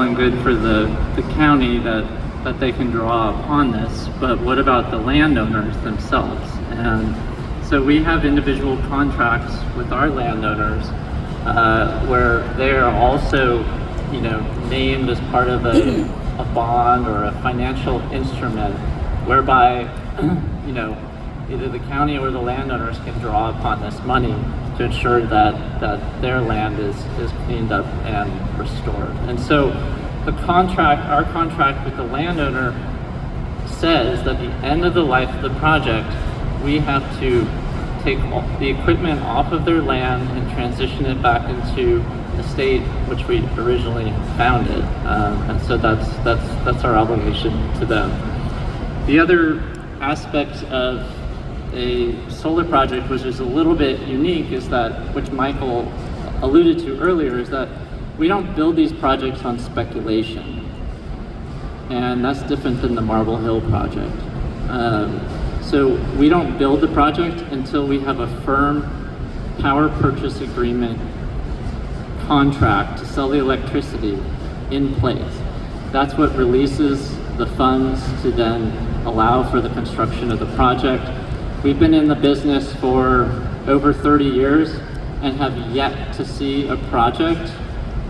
and good for the county that they can draw upon this, but what about the landowners themselves? And so we have individual contracts with our landowners where they are also, named as part of a bond or a financial instrument whereby, either the county or the landowners can draw upon this money to ensure that their land is cleaned up and restored. And so our contract with the landowner says that at the end of the life of the project, we have to take the equipment off of their land and transition it back into the state which we originally founded. And so that's our obligation to them. The other aspect of a solar project, which is a little bit unique, is that, which Michael alluded to earlier, is that we don't build these projects on speculation. And that's different than the Marble Hill project. So we don't build the project until we have a firm power purchase agreement contract to sell the electricity in place. That's what releases the funds to then allow for the construction of the project. We've been in the business for over 30 years and have yet to see a project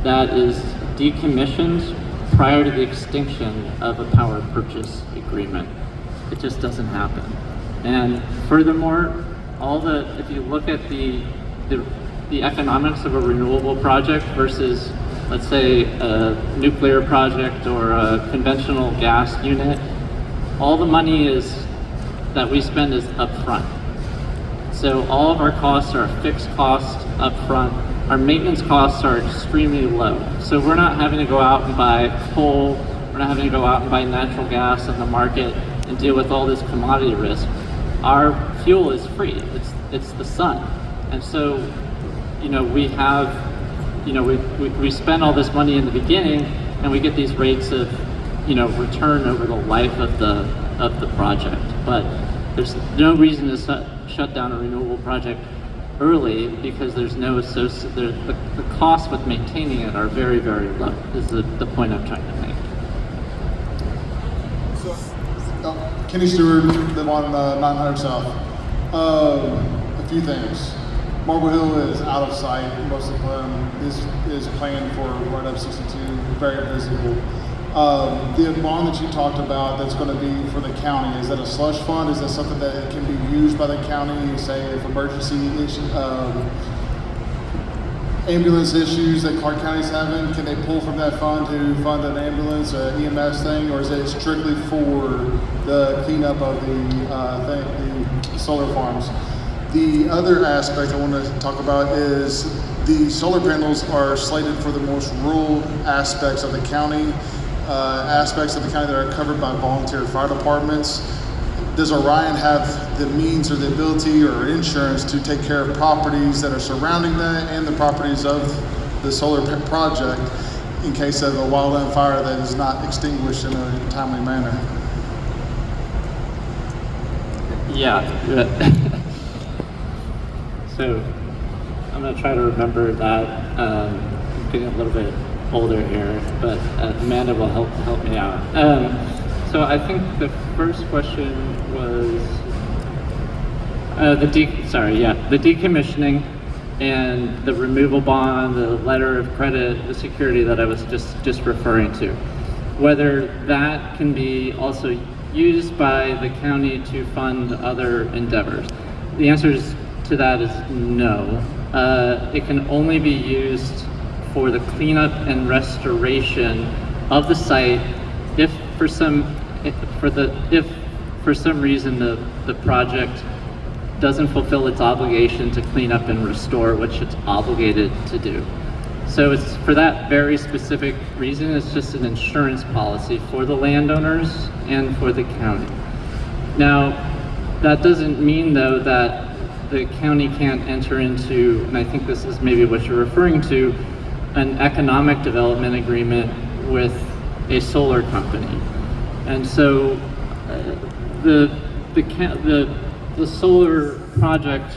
that is decommissioned prior to the extinction of a power purchase agreement. It just doesn't happen. And furthermore, if you look at the economics of a renewable project versus, let's say, a nuclear project or a conventional gas unit, all the money that we spend is upfront. So all of our costs are fixed costs upfront. Our maintenance costs are extremely low. So we're not having to go out and buy coal, we're not having to go out and buy natural gas in the market and deal with all this commodity risk. Our fuel is free, it's the sun. And so, we have, we spend all this money in the beginning and we get these rates of, return over the life of the project. But there's no reason to shut down a renewable project early because there's no the costs with maintaining it are very, very low, is the point I'm trying to make. So, Kenny Stewart, live on 900 South. A few things. Marble Hill is out of sight. Most of them is planned for right up 62, very visible. The bond that you talked about that's going to be for the county, is that a slush fund? Is that something that can be used by the county, say if emergency ambulance issues that Clark County's having, can they pull from that fund to fund an ambulance or EMS thing, or is it strictly for the cleanup of the solar farms? The other aspect I want to talk about is the solar panels are slated for the most rural aspects of the county, aspects of the county that are covered by volunteer fire departments. Does Orion have the means or the ability or insurance to take care of properties that are surrounding that and the properties of the solar project in case of a wildland fire that is not extinguished in a timely manner? Yeah. So I'm going to try to remember that. I'm getting a little bit older here, but Amanda will help me out. So I think the first question was the decommissioning and the removal bond, the letter of credit, the security that I was just referring to. Whether that can be also used by the county to fund other endeavors. The answer to that is no. It can only be used for the cleanup and restoration of the site if for some reason the project doesn't fulfill its obligation to clean up and restore, which it's obligated to do. So it's for that very specific reason. It's just an insurance policy for the landowners and for the county. Now, that doesn't mean though that the county can't enter into, and I think this is maybe what you're referring to, an economic development agreement with a solar company. And so the solar project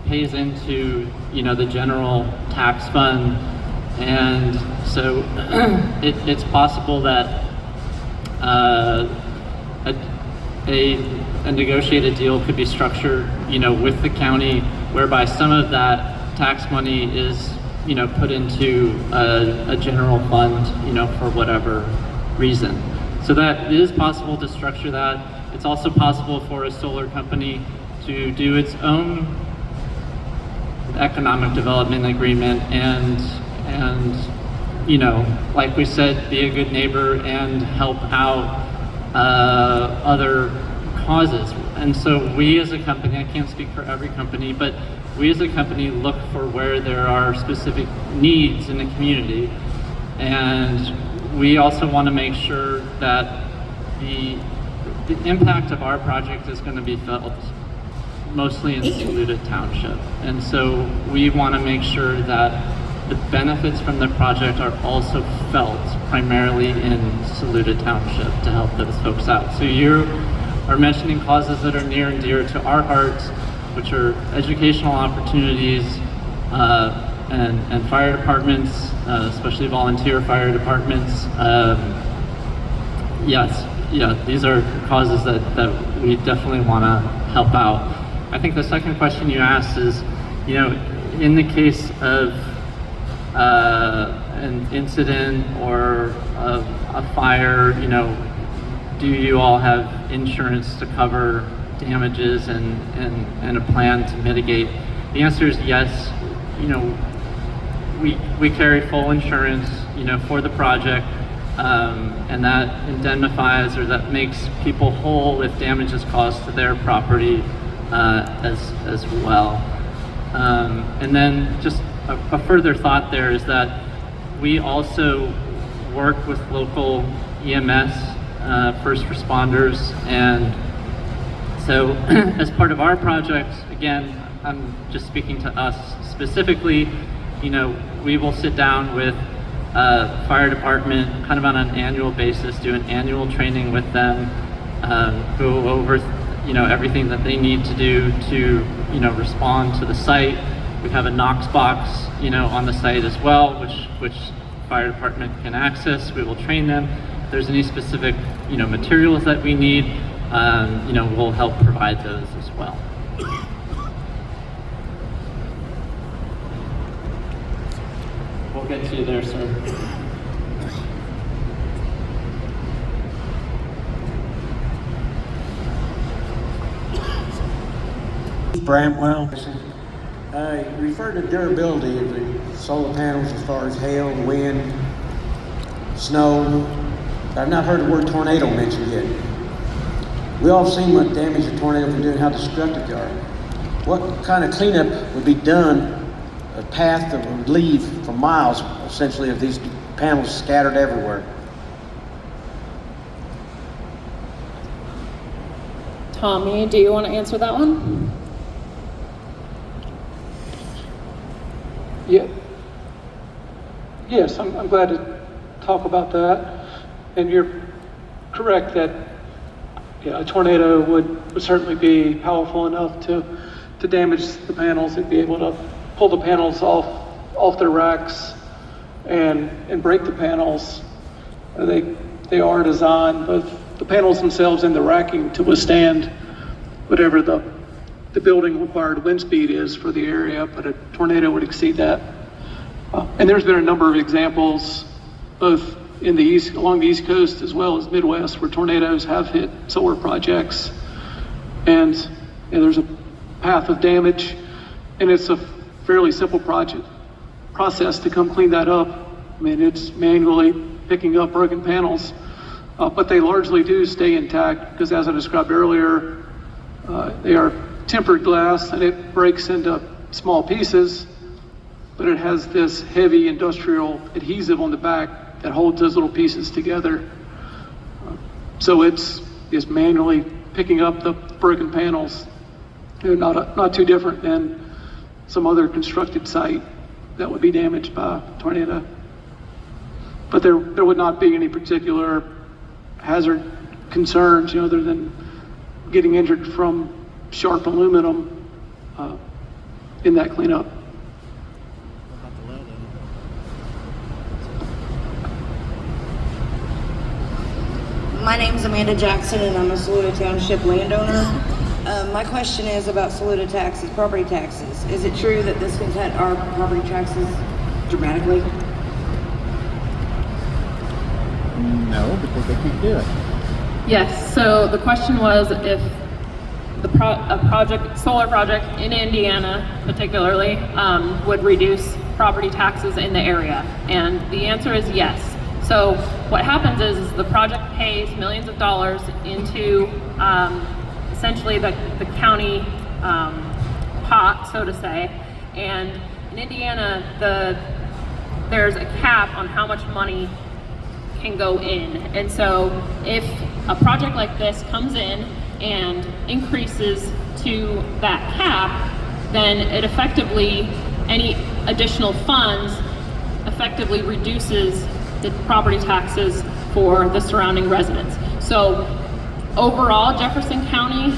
pays into the general tax fund And so it's possible that a negotiated deal could be structured, with the county, whereby some of that tax money is, put into a general fund, for whatever reason. So that it is possible to structure that. It's also possible for a solar company to do its own economic development agreement and like we said, be a good neighbor and help out other causes. And so we as a company, I can't speak for every company, but we as a company look for where there are specific needs in the community. And we also want to make sure that the impact of our project is going to be felt mostly in Saluda Township. And so we want to make sure that the benefits from the project are also felt primarily in Saluda Township to help those folks out. So you are mentioning causes that are near and dear to our hearts, which are educational opportunities and fire departments, especially volunteer fire departments. These are causes that we definitely want to help out. I think the second question you asked is, in the case of an incident or a fire, do you all have insurance to cover damages and a plan to mitigate? The answer is yes. We carry full insurance, for the project, and that indemnifies or that makes people whole if damage is caused to their property as well. And then just a further thought there is that we also work with local EMS, first responders, and so as part of our project, again, I'm just speaking to us specifically, we will sit down with fire department kind of on an annual basis, do an annual training with them, go over everything that they need to do to respond to the site. We have a Knox box on the site as well, which fire department can access. We will train them. If there's any specific materials that we need, we'll help provide those as well. We'll get to you there, sir. Bramwell. You referred to durability of the solar panels as far as hail, wind, snow. I've not heard the word tornado mentioned yet. We all have seen what damage a tornado can do and how destructive they are. What kind of cleanup would be done, a path that would leave for miles, essentially, of these panels scattered everywhere? Tommy, do you want to answer that one? Yeah. Yes, I'm glad to talk about that. And you're correct that a tornado would certainly be powerful enough to damage the panels. It'd be able to pull the panels off their racks and break the panels. They are designed, both the panels themselves and the racking, to withstand whatever the building required wind speed is for the area, but a tornado would exceed that. And there's been a number of examples, both along the East Coast as well as Midwest, where tornadoes have hit solar projects, and there's a path of damage, and it's a fairly simple process to come clean that up. I mean, it's manually picking up broken panels, but they largely do stay intact because, as I described earlier, they are tempered glass and it breaks into small pieces, but it has this heavy industrial adhesive on the back that holds those little pieces together. So it's manually picking up the broken panels. They're not too different than some other constructed site that would be damaged by a tornado. But there would not be any particular hazard concerns, other than getting injured from sharp aluminum in that cleanup. My name's Amanda Jackson and I'm a Saluda Township landowner. My question is about Saluda taxes, property taxes. Is it true that this can cut our property taxes dramatically? No, because they can't do it. Yes, so the question was if a solar project in Indiana particularly, would reduce property taxes in the area. And the answer is yes. So what happens is the project pays millions of dollars into essentially the county pot, so to say. And in Indiana, there's a cap on how much money can go in. And so if a project like this comes in and increases to that cap, then it effectively, any additional funds effectively reduces the property taxes for the surrounding residents. So overall, Jefferson County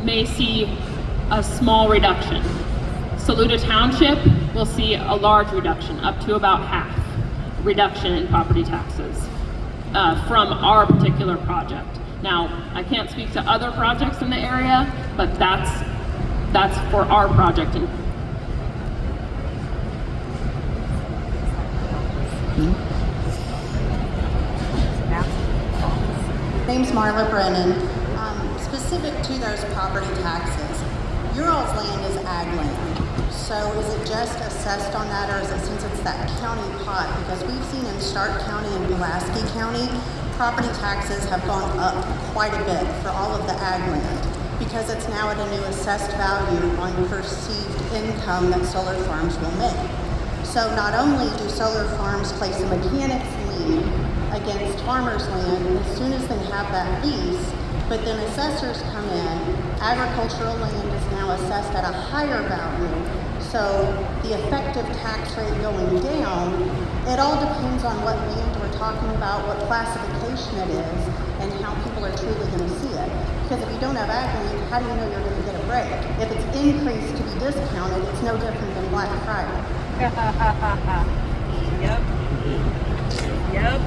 may see a small reduction. Saluda Township will see a large reduction, up to about half reduction in property taxes from our particular project. Now, I can't speak to other projects in the area, but that's for our project. Name's Marla Brennan. Specific to those property taxes, your all's land is ag land. So is it just assessed on that, or is it, since it's that county pot? Because we've seen in Stark County and Pulaski County, property taxes have gone up quite a bit for all of the ag land because it's now at a new assessed value on perceived income that solar farms will make. So not only do solar farms place a mechanics lien against farmers' land as soon as they have that lease, but then assessors come in, agricultural land is now assessed at a higher value, so the effective tax rate going down, it all depends on what land we're talking about, what classification it is, and how people are truly going to see it. Because if you don't have ag land, how do you know you're going to get a break? If it's increased to be discounted, it's no different than Black Friday. Yep. Yep.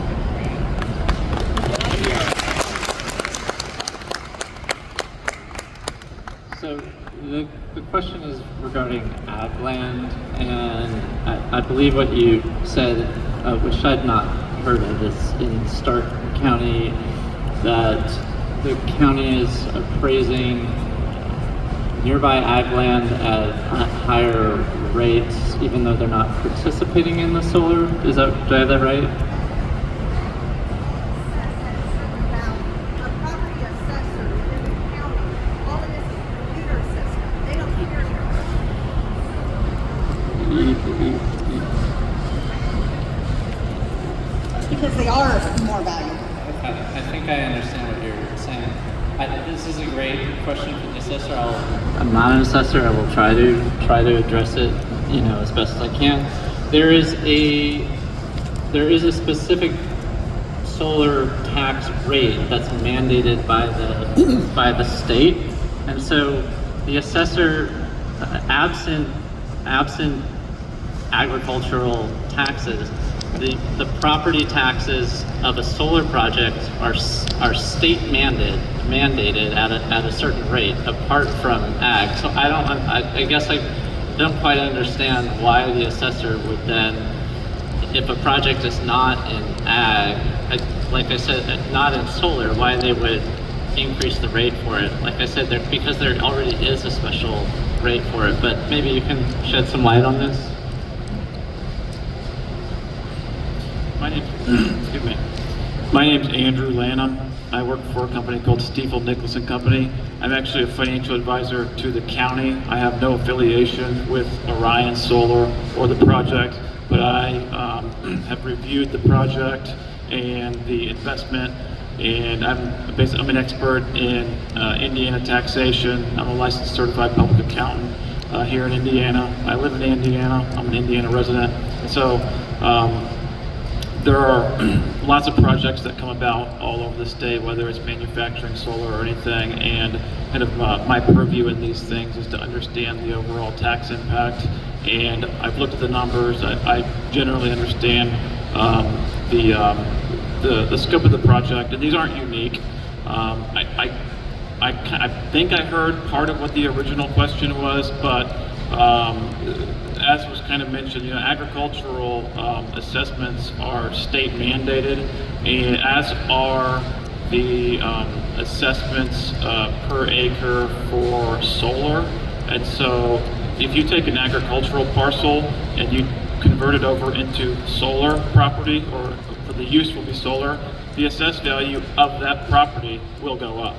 So the question is regarding ag land, and I believe what you said, which I'd not heard of, is in Stark County that the county is appraising nearby ag land at higher rates, even though they're not participating in the solar. Do I have that right? Because they are more valuable. I think I understand what you're saying. This is a great question for the assessor. I'm not an assessor. I will try to address it, as best as I can. There is a specific solar tax rate that's mandated by the state, and so the assessor, absent agricultural taxes, the property taxes of a solar project are state mandated at a certain rate, apart from ag. So I guess I don't quite understand why the assessor would then, if a project is not in ag, like I said, not in solar, why they would increase the rate for it. Like I said, because there already is a special rate for it. But maybe you can shed some light on this. My name's Andrew Lanham. I work for a company called Stiefel Nicholas & Company. I'm actually a financial advisor to the county. I have no affiliation with Orion Solar or the project, but I have reviewed the project and the investment, and I'm an expert in Indiana taxation. I'm a licensed certified public accountant here in Indiana. I live in Indiana. I'm an Indiana resident. And so there are lots of projects that come about all over the state, whether it's manufacturing solar or anything, and kind of my purview in these things is to understand the overall tax impact. And I've looked at the numbers. I generally understand the scope of the project, and these aren't unique. I think I heard part of what the original question was, but as was kind of mentioned, you know, agricultural assessments are state mandated, and as are the assessments per acre for solar. And so if you take an agricultural parcel and you convert it over into solar property, or the use will be solar, the assessed value of that property will go up.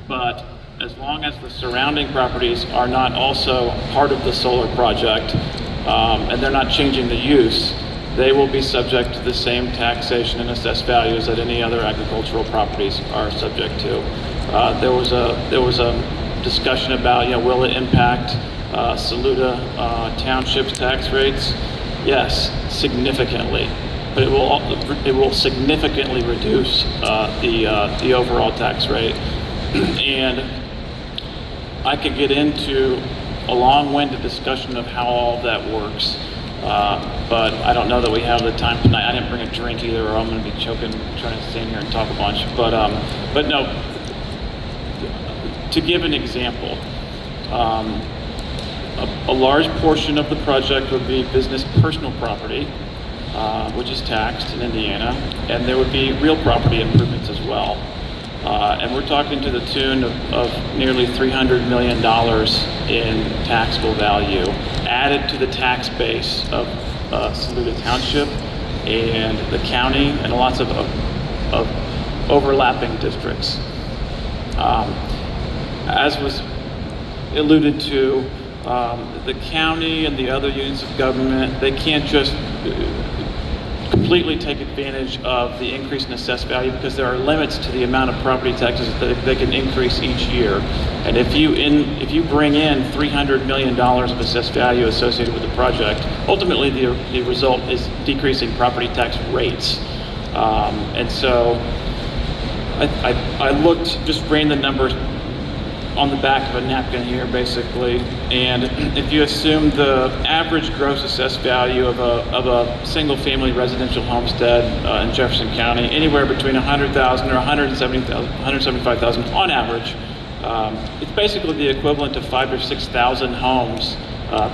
But as long as the surrounding properties are not also part of the solar project, and they're not changing the use, they will be subject to the same taxation and assessed values that any other agricultural properties are subject to. There was a discussion about, you know, will it impact Saluda Township's tax rates? Yes, significantly, but it will significantly reduce the overall tax rate. And I could get into a long-winded discussion of how all of that works, but I don't know that we have the time tonight. I didn't bring a drink either, or I'm going to be choking trying to stand here and talk a bunch. But no. To give an example, a large portion of the project would be business personal property, which is taxed in Indiana, and there would be real property improvements as well. And we're talking to the tune of nearly $300 million in taxable value added to the tax base of Saluda Township and the county and lots of overlapping districts. As was alluded to, the county and the other units of government, they can't just completely take advantage of the increase in assessed value, because there are limits to the amount of property taxes that they can increase each year. And if you bring in $300 million of assessed value associated with the project, ultimately the result is decreasing property tax rates. And so I looked, just ran the numbers on the back of a napkin here, basically, and if you assume the average gross assessed value of a single-family residential homestead in Jefferson County, anywhere between $100,000 or $175,000 on average, it's basically the equivalent of 5,000 or 6,000 homes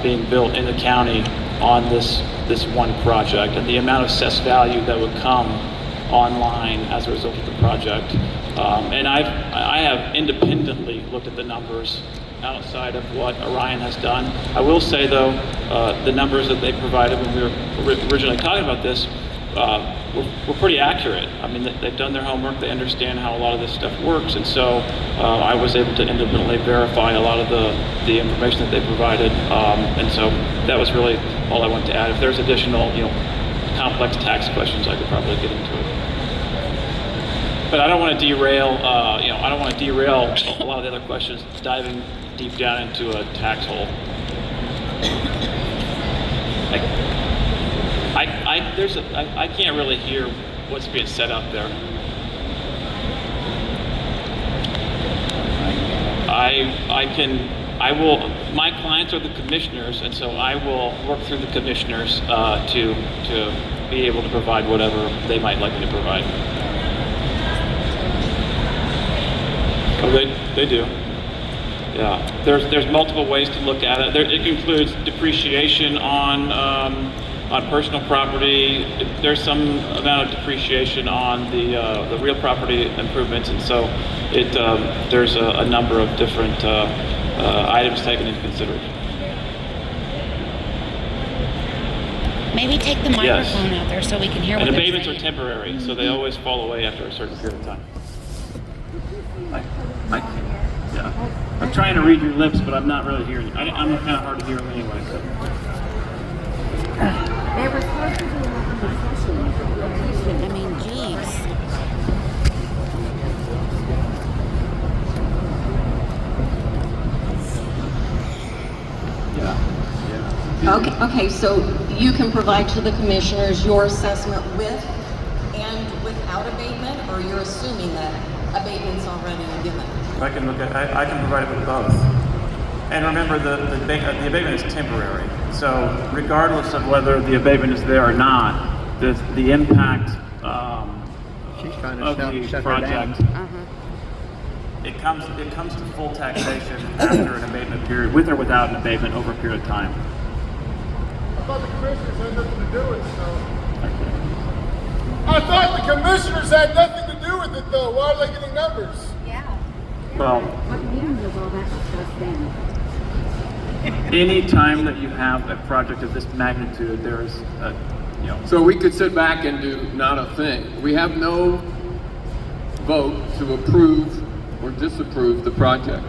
being built in the county on this one project, and the amount of assessed value that would come online as a result of the project. And I have independently looked at the numbers outside of what Orion has done. I will say, though, the numbers that they provided when we were originally talking about this were pretty accurate. I mean, they've done their homework, they understand how a lot of this stuff works, and so I was able to independently verify a lot of the information that they provided, and so that was really all I wanted to add. If there's additional, complex tax questions, I could probably get into it. But I don't want to derail, I don't want to derail a lot of the other questions diving deep down into a tax hole. I can't really hear what's being said out there. My clients are the commissioners, and so I will work through the commissioners to be able to provide whatever they might like me to provide. Oh, they do. Yeah, there's multiple ways to look at it. It includes depreciation on personal property. There's some amount of depreciation on the real property improvements, and so there's a number of different items taken into consideration. Maybe take the microphone out there so we can hear what And they're abatements saying. are temporary, so they always fall away after a certain period of time. I'm trying to read your lips, but I'm not really hearing you. I'm kind of hard to hear them anyway. So. They were supposed to be in a session. I mean, geez. Okay, so you can provide to the commissioners your assessment with and without abatement, or you're assuming that abatement's already given? I can provide it with both. And remember, the abatement is temporary. So regardless of whether the abatement is there or not, the impact She's trying to of the shut her down. project, it comes to full taxation after an abatement period, with or without an abatement over a period of time. I thought the commissioners had nothing to do with it, though. I thought the commissioners had nothing to do with it, though. Why are they getting numbers? Well, What meeting was all that discussed then? any time that you have a project of this magnitude, there's a, you know, So we could sit back and do not a thing. We have no vote to approve or disapprove the project,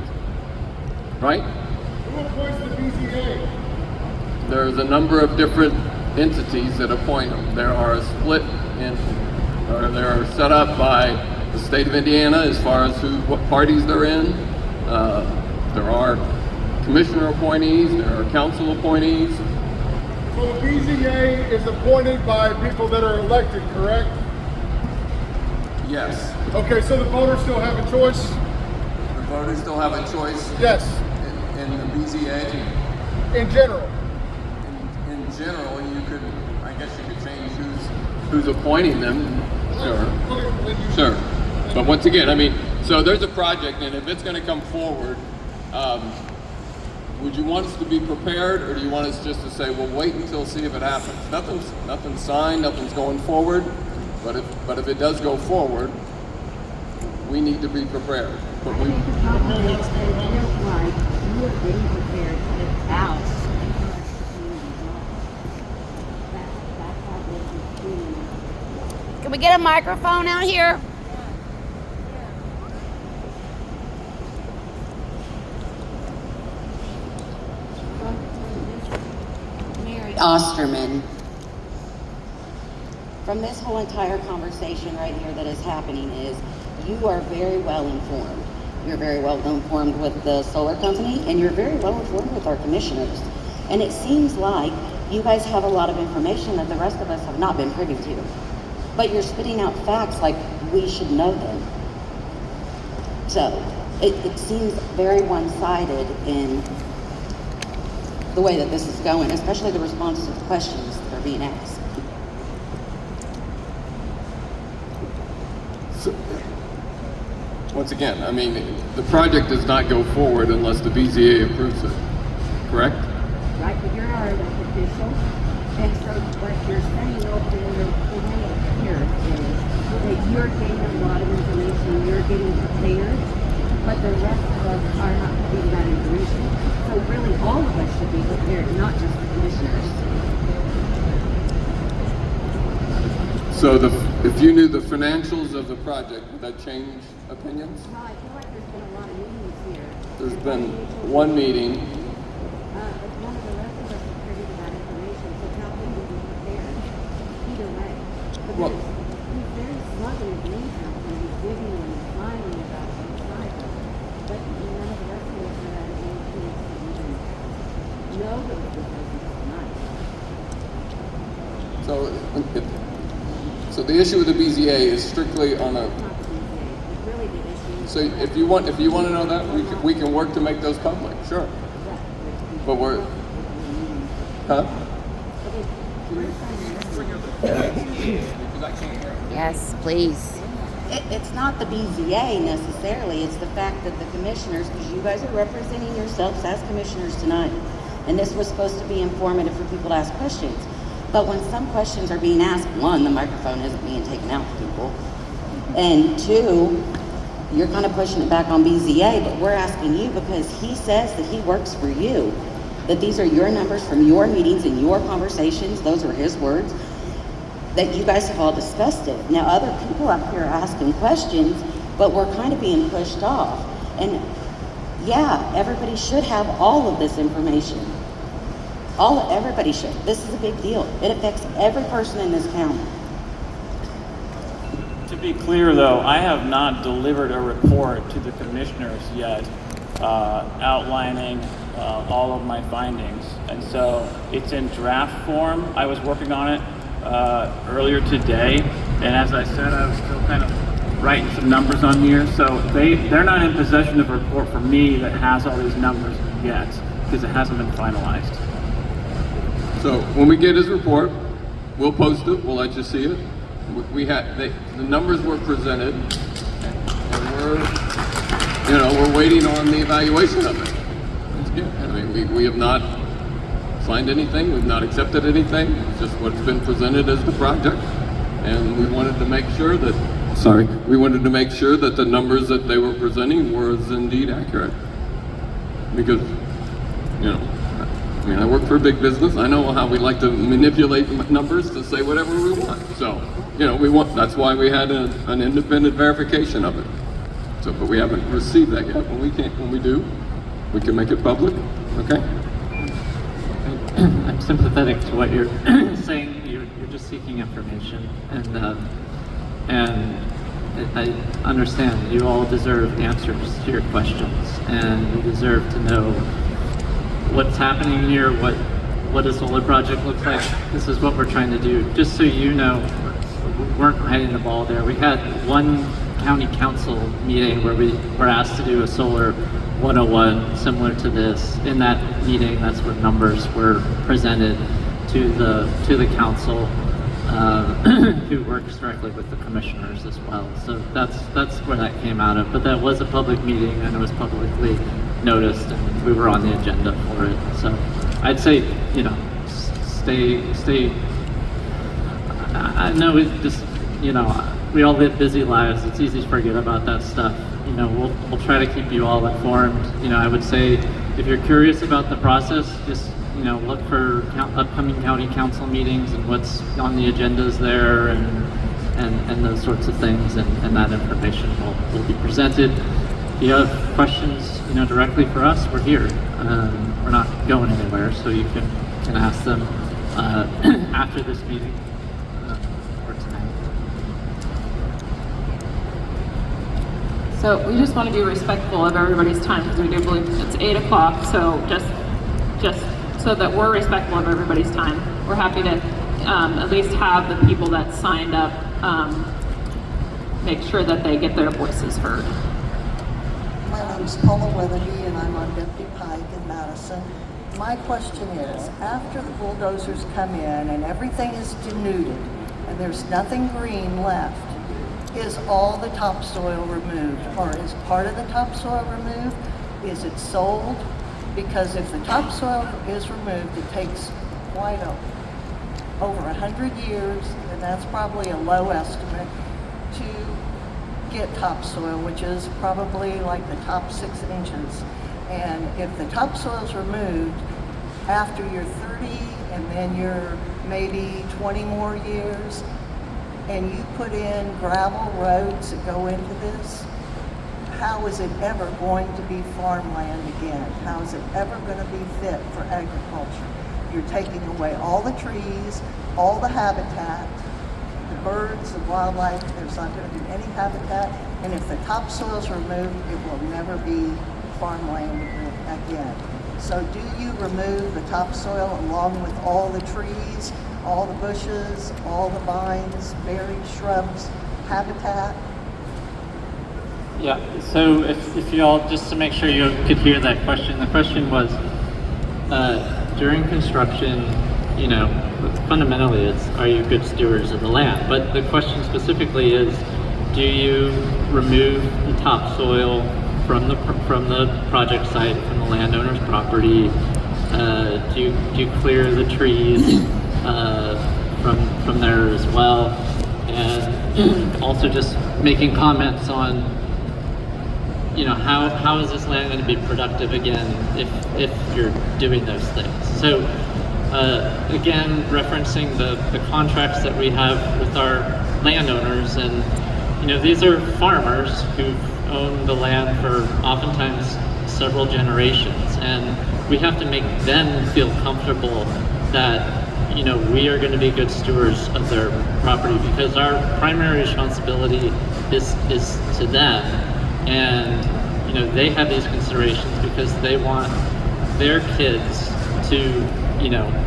right? Who appoints the BZA? There's a number of different entities that appoint them. There are a split in, or they're set up by the state of Indiana as far as what parties they're in. There are commissioner appointees, there are council appointees. So the BZA is appointed by people that are elected, correct? Yes, Okay, so the voters still have a choice? the voters still have a choice Yes, in the BZA. in general. In general, you could, I guess you could change who's appointing them. Sure. But once again, I mean, so there's a project, and if it's going to come forward, would you want us to be prepared, or do you want us just to say, well, wait until see if it happens? Nothing's signed, nothing's going forward. But if it does go forward, we need to be prepared. But I think the problem is that it feels like you are getting prepared to put it out. That's how this is feeling. Can we get a microphone out here? Mary Osterman. From this whole entire conversation right here that is happening is you are very well informed. You're very well informed with the solar company, and you're very well informed with our commissioners. And it seems like you guys have a lot of information that the rest of us have not been privy to. But you're spitting out facts like we should know them. So it seems very one-sided in the way that this is going, especially the responses to the questions that are being asked. So, once again, I mean, the project does not go forward unless the BZA approves it, correct? Right, but you're our elected official, and so what you're saying over the way here is that you're getting a lot of information, you're getting prepared, but the rest of us are not getting that information. So really, all of us should be prepared, not just the commissioners. So if you knew the financials of the project, would that change opinions? Well, I feel like there's been a lot of meetings here. There's been one meeting. But none of the rest of us are privy to that information, so how can we be prepared? Either way. Well, Because he's very smug in his nature when he's giving and smiling about one side of it. But none of the rest of us are at any place to even know that it was tonight. So the issue with the BZA is strictly on a. It's not the BZA. It's really the issue. So if you want to know that, we can work to make those public. Sure. But we're. Huh? Yes, please. It's not the BZA necessarily, it's the fact that the commissioners, because you guys are representing yourselves as commissioners tonight, and this was supposed to be informative for people to ask questions. But when some questions are being asked, one, the microphone isn't being taken out to people, and two, you're kind of pushing it back on BZA, but we're asking you because he says that he works for you, that these are your numbers from your meetings and your conversations, those are his words, that you guys have all discussed it. Now, other people up here are asking questions, but we're kind of being pushed off. And yeah, everybody should have all of this information. Everybody should. This is a big deal. It affects every person in this county. to be clear though, I have not delivered a report to the commissioners yet outlining all of my findings. And so it's in draft form. I was working on it earlier today. And as I said, I was still kind of writing some numbers on here. So they're not in possession of a report from me that has all these numbers yet because it hasn't been finalized. So when we get his report, we'll post it, we'll let you see it. we had, the numbers were presented, and we're waiting on the evaluation of it. That's good. I mean, we have not signed anything, we've not accepted anything, it's just what's been presented as the project. And we wanted to make sure that, the numbers that they were presenting was indeed accurate. Because, I work for a big business. I know how we like to manipulate numbers to say whatever we want. So, that's why we had an independent verification of it. So, but we haven't received that yet. When we do, we can make it public, okay? I'm sympathetic to what you're saying. You're just seeking information, and I understand you all deserve answers to your questions, and you deserve to know what's happening here, what a solar project looks like. This is what we're trying to do. Just so you know, we weren't hiding the ball there. We had one county council meeting where we were asked to do a solar 101 similar to this. In that meeting, that's where numbers were presented to the council, who works directly with the commissioners as well. So that's where that came out of. But that was a public meeting, and it was publicly noticed, and we were on the agenda for it. So I'd say, stay. I know it just, we all live busy lives. It's easy to forget about that stuff. We'll try to keep you all informed. I would say if you're curious about the process, just look for upcoming county council meetings and what's on the agendas there, and those sorts of things, and that information will be presented. If you have questions, directly for us, we're here. We're not going anywhere, so you can ask them after this meeting or tonight. So we just want to be respectful of everybody's time because we do believe it's 8 o'clock. So just so that we're respectful of everybody's time, we're happy to at least have the people that signed up make sure that they get their voices heard. My name's Paula Weatherby, and I'm on Deputy Pike in Madison. My question is, after the bulldozers come in and everything is denuded and there's nothing green left, is all the topsoil removed, or is part of the topsoil removed? Is it sold? Because if the topsoil is removed, it takes quite over 100 years, and that's probably a low estimate, to get topsoil, which is probably like the top 6 inches. And if the topsoil is removed after you're 30 and then you're maybe 20 more years, and you put in gravel roads that go into this, how is it ever going to be farmland again? How is it ever going to be fit for agriculture? You're taking away all the trees, all the habitat, the birds, the wildlife. There's not going to be any habitat. And if the topsoil is removed, it will never be farmland again. So do you remove the topsoil along with all the trees, all the bushes, all the vines, berries, shrubs, habitat? Yeah, so if you all, just to make sure you could hear that question, the question was, during construction, fundamentally it's, are you good stewards of the land? But the question specifically is, do you remove the topsoil from the project site, from the landowner's property? Do you clear the trees from there as well? And also just making comments on, how is this land going to be productive again if you're doing those things? So again, referencing the contracts that we have with our landowners, and these are farmers who've owned the land for oftentimes several generations, and we have to make them feel comfortable that we are going to be good stewards of their property, because our primary responsibility is to them. And they have these considerations because they want their kids to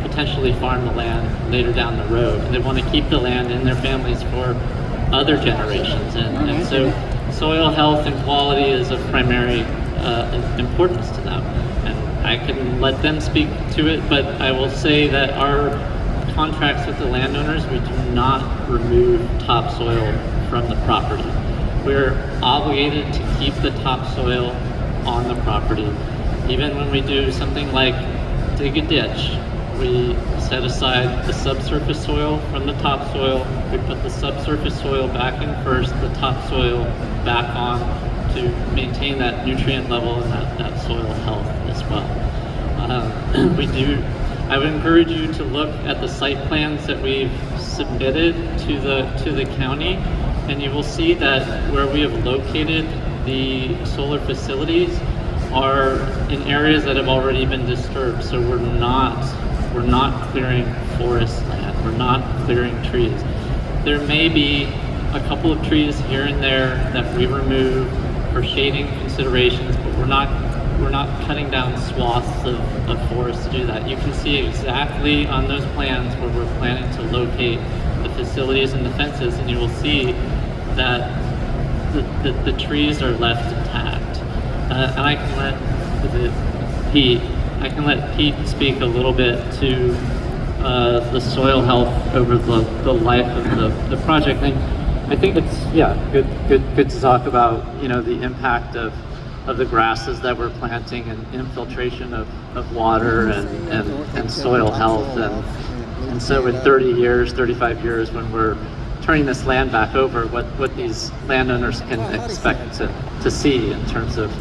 potentially farm the land later down the road, and they want to keep the land in their families for other generations. And so soil health and quality is of primary importance to them, and I can let them speak to it, but I will say that our contracts with the landowners, we do not remove topsoil from the property. We're obligated to keep the topsoil on the property. Even when we do something like dig a ditch, we set aside the subsurface soil from the topsoil. We put the subsurface soil back in first, the topsoil back on to maintain that nutrient level and that soil health as well. I would encourage you to look at the site plans that we've submitted to the county, and you will see that where we have located the solar facilities are in areas that have already been disturbed. So we're not clearing forest land. We're not clearing trees. There may be a couple of trees here and there that we remove for shading considerations, but we're not cutting down swaths of forest to do that. You can see exactly on those plans where we're planning to locate the facilities and the fences, and you will see that the trees are left intact. And I can let Pete speak a little bit to the soil health over the life of the project. And I think it's good to talk about the impact of the grasses that we're planting and infiltration of water and soil health, and so in 30 years, 35 years, when we're turning this land back over, what these landowners can expect to see in terms of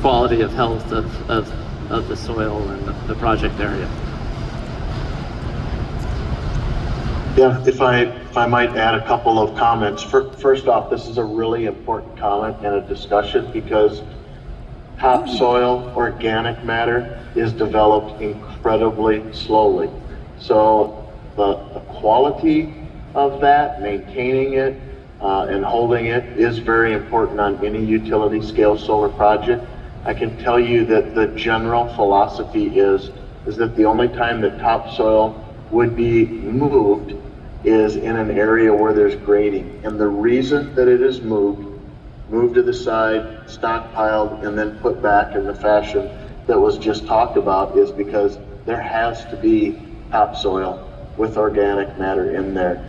quality of health of the soil and the project area. Yeah, if I might add a couple of comments. First off, this is a really important comment and a discussion because topsoil organic matter is developed incredibly slowly. So the quality of that, maintaining it and holding it is very important on any utility scale solar project. I can tell you that the general philosophy is that the only time that topsoil would be moved is in an area where there's grading. And the reason that it is moved to the side, stockpiled, and then put back in the fashion that was just talked about is because there has to be topsoil with organic matter in there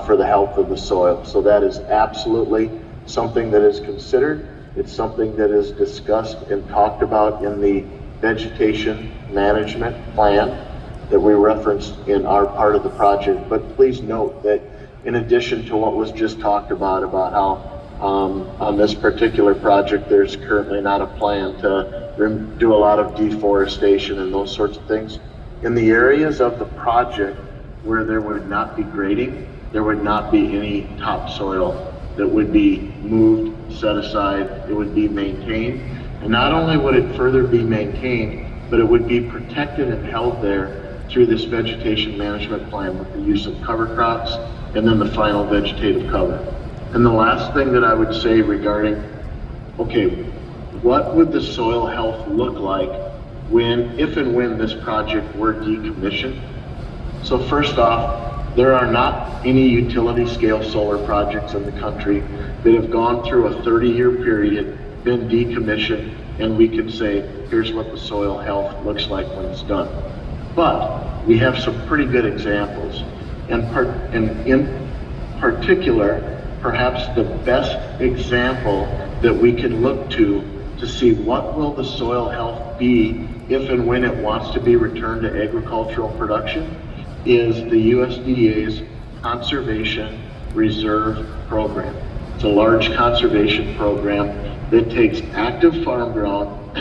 for the health of the soil. So that is absolutely something that is considered. It's something that is discussed and talked about in the vegetation management plan that we referenced in our part of the project. But please note that in addition to what was just talked about how on this particular project, there's currently not a plan to do a lot of deforestation and those sorts of things. In the areas of the project where there would not be grading, there would not be any topsoil that would be moved, set aside. It would be maintained. And not only would it further be maintained, but it would be protected and held there through this vegetation management plan with the use of cover crops and then the final vegetative cover. And the last thing that I would say regarding, okay, what would the soil health look like if and when this project were decommissioned? So first off, there are not any utility scale solar projects in the country that have gone through a 30-year period, been decommissioned, and we can say, here's what the soil health looks like when it's done. But we have some pretty good examples, and in particular, perhaps the best example that we can look to see what will the soil health be if and when it wants to be returned to agricultural production is the USDA's Conservation Reserve Program. It's a large conservation program that takes active farm ground,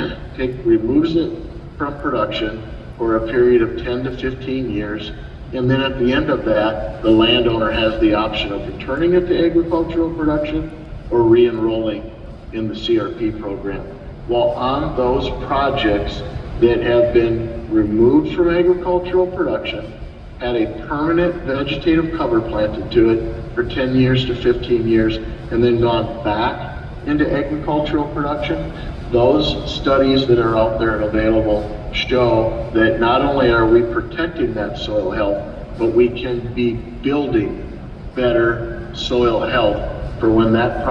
removes it from production for a period of 10 to 15 years, and then at the end of that, the landowner has the option of returning it to agricultural production or re-enrolling in the CRP program. While on those projects that have been removed from agricultural production, had a permanent vegetative cover planted to it for 10 years to 15 years, and then gone back into agricultural production, those studies that are out there and available show that not only are we protecting that soil health, but we can be building better soil health for when that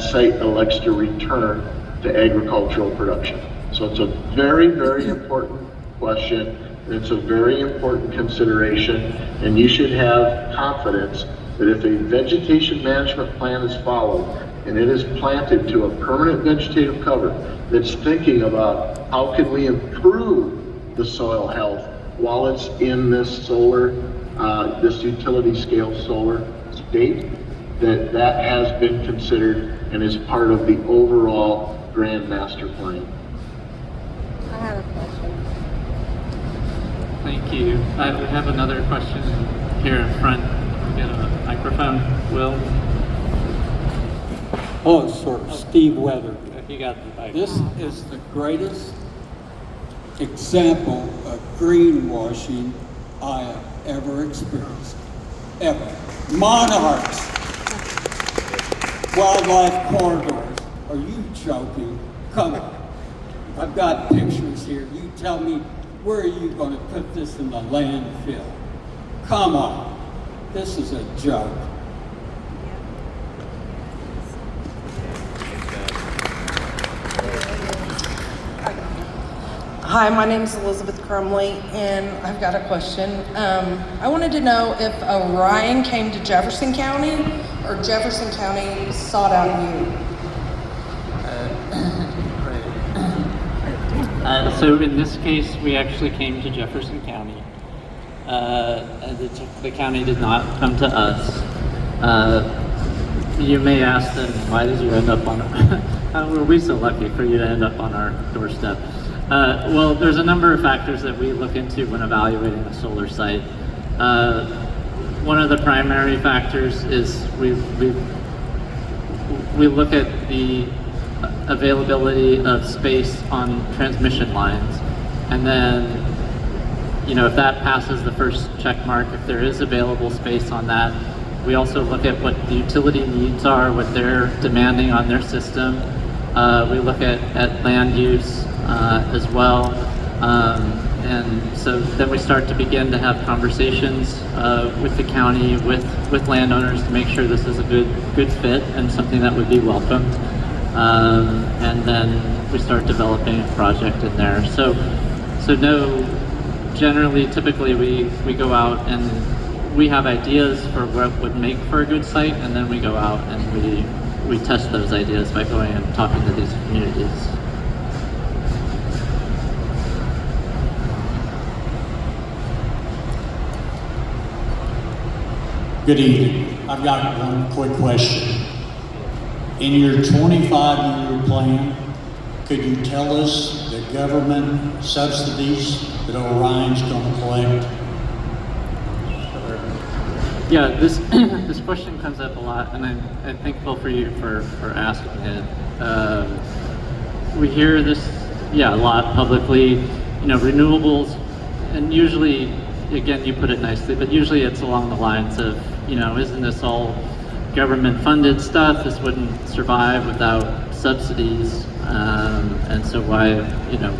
site elects to return to agricultural production. So it's a very, very important question. It's a very important consideration, and you should have confidence that if a vegetation management plan is followed and it is planted to a permanent vegetative cover that's thinking about how can we improve the soil health while it's in this solar, this utility scale solar state, that has been considered and is part of the overall grand master plan. I have a question. Thank you. We have another question here in front. We get a microphone, Will. Hello, sir. Steve Weather. If you got the mic. This is the greatest example of greenwashing I have ever experienced. Ever. Monarchs. Wildlife corridors. Are you joking? Come on. I've got pictures here. You tell me, where are you going to put this in the landfill? Come on. This is a joke. Hi, my name is Elizabeth Crumley, and I've got a question. I wanted to know if Orion came to Jefferson County, or Jefferson County sought out you. So in this case, we actually came to Jefferson County. And the county did not come to us. You may ask them, why did you end up on how were we so lucky for you to end up on our doorstep? Well, there's a number of factors that we look into when evaluating a solar site. One of the primary factors is we look at the availability of space on transmission lines, and then, you know, if that passes the first check mark, if there is available space on that, we also look at what the utility needs are, what they're demanding on their system. We look at land use as well, and so then we start to begin to have conversations with the county, with landowners, to make sure this is a good fit and something that would be welcomed. And then we start developing a project in there. So no, generally, typically we go out and we have ideas for what would make for a good site, and then we go out and we test those ideas by going and talking to these communities. Good evening. I've got one quick question. In your 25-year plan, could you tell us the government subsidies that Orion's going to collect? Yeah, this this question comes up a lot, and I'm thankful for you for asking it. We hear this, a lot publicly. You know, renewables, and usually, again, you put it nicely, but usually it's along the lines of, you know, isn't this all government-funded stuff? This wouldn't survive without subsidies, and so why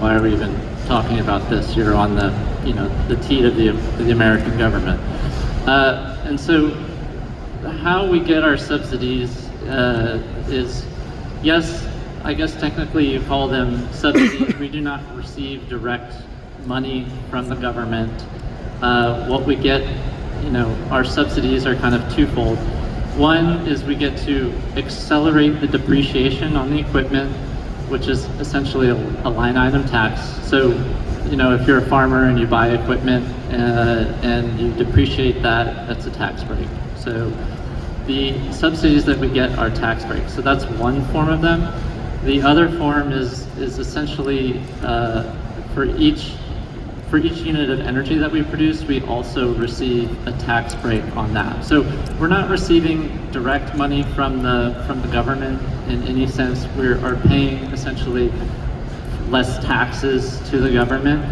are we even talking about this? You're on the teat of the American government. And so how we get our subsidies is, yes, I guess technically you call them subsidies. We do not receive direct money from the government. What we get, our subsidies are kind of twofold. One is we get to accelerate the depreciation on the equipment, which is essentially a line item tax. So, if you're a farmer and you buy equipment and you depreciate that, that's a tax break. So the subsidies that we get are tax breaks. So that's one form of them. The other form is essentially for each unit of energy that we produce, we also receive a tax break on that. So we're not receiving direct money from the government in any sense. We are paying essentially less taxes to the government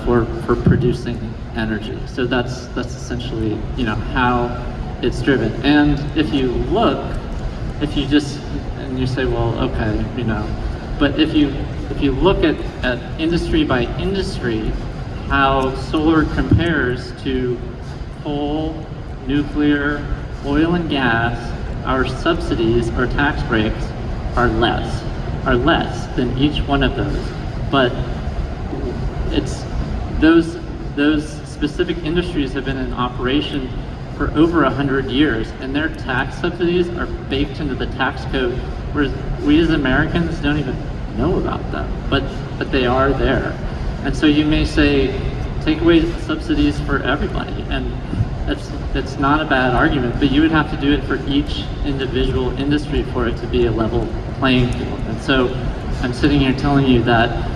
for producing energy. So that's essentially how it's driven. And if you say, well, okay, but if you look at industry by industry, how solar compares to coal, nuclear, oil and gas, our subsidies, our tax breaks are less than each one of those. But it's those those specific industries have been in operation for over 100 years, and their tax subsidies are baked into the tax code, whereas we as Americans don't even know about them, but they are there. And so you may say, take away subsidies for everybody, and that's not a bad argument, but you would have to do it for each individual industry for it to be a level playing field. And so I'm sitting here telling you that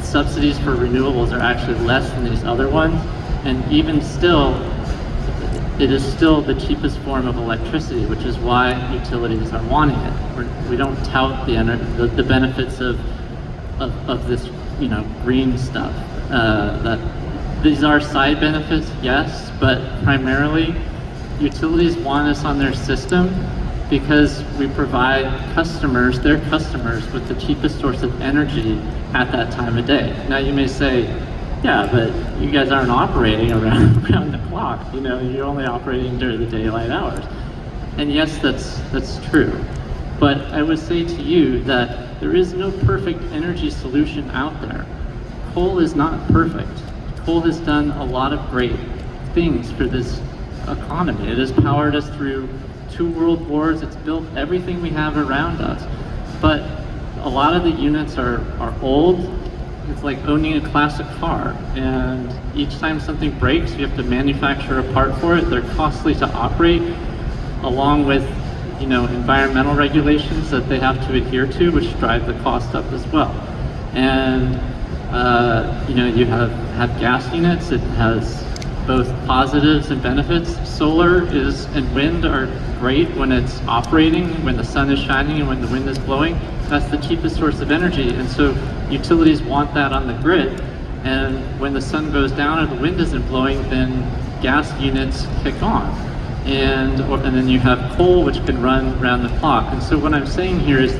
subsidies for renewables are actually less than these other ones, and even still, it is still the cheapest form of electricity, which is why utilities are wanting it. We don't tout the benefits of this, green stuff. That these are side benefits, yes, but primarily utilities want us on their system because we provide their customers, with the cheapest source of energy at that time of day. Now you may say, yeah, but you guys aren't operating around the clock. You're only operating during the daylight hours. And yes, that's true. But I would say to you that there is no perfect energy solution out there. Coal is not perfect. Coal has done a lot of great things for this economy. It has powered us through 2 world wars. It's built everything we have around us. But a lot of the units are old. It's like owning a classic car, and each time something breaks, you have to manufacture a part for it. They're costly to operate, along with environmental regulations that they have to adhere to, which drive the cost up as well. And you have gas units. It has both positives and benefits. Solar and wind are great when it's operating, when the sun is shining and when the wind is blowing. That's the cheapest source of energy, and so utilities want that on the grid. And when the sun goes down or the wind isn't blowing, then gas units kick on. And then you have coal, which can run around the clock. And so what I'm saying here is,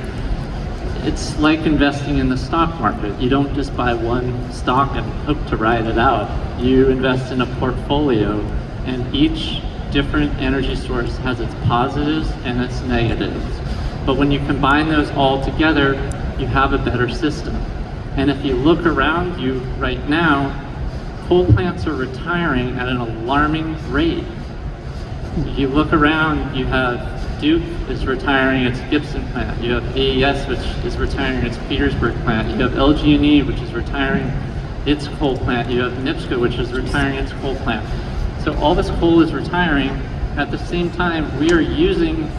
it's like investing in the stock market. You don't just buy one stock and hope to ride it out. You invest in a portfolio, and each different energy source has its positives and its negatives. But when you combine those all together, you have a better system. And if you look around you right now, coal plants are retiring at an alarming rate. If you look around, you have Duke is retiring its Gibson plant. You have AES, which is retiring its Petersburg plant. You have LG&E, which is retiring its coal plant. You have NIPSCO, which is retiring its coal plant. So all this coal is retiring. At the same time, we are using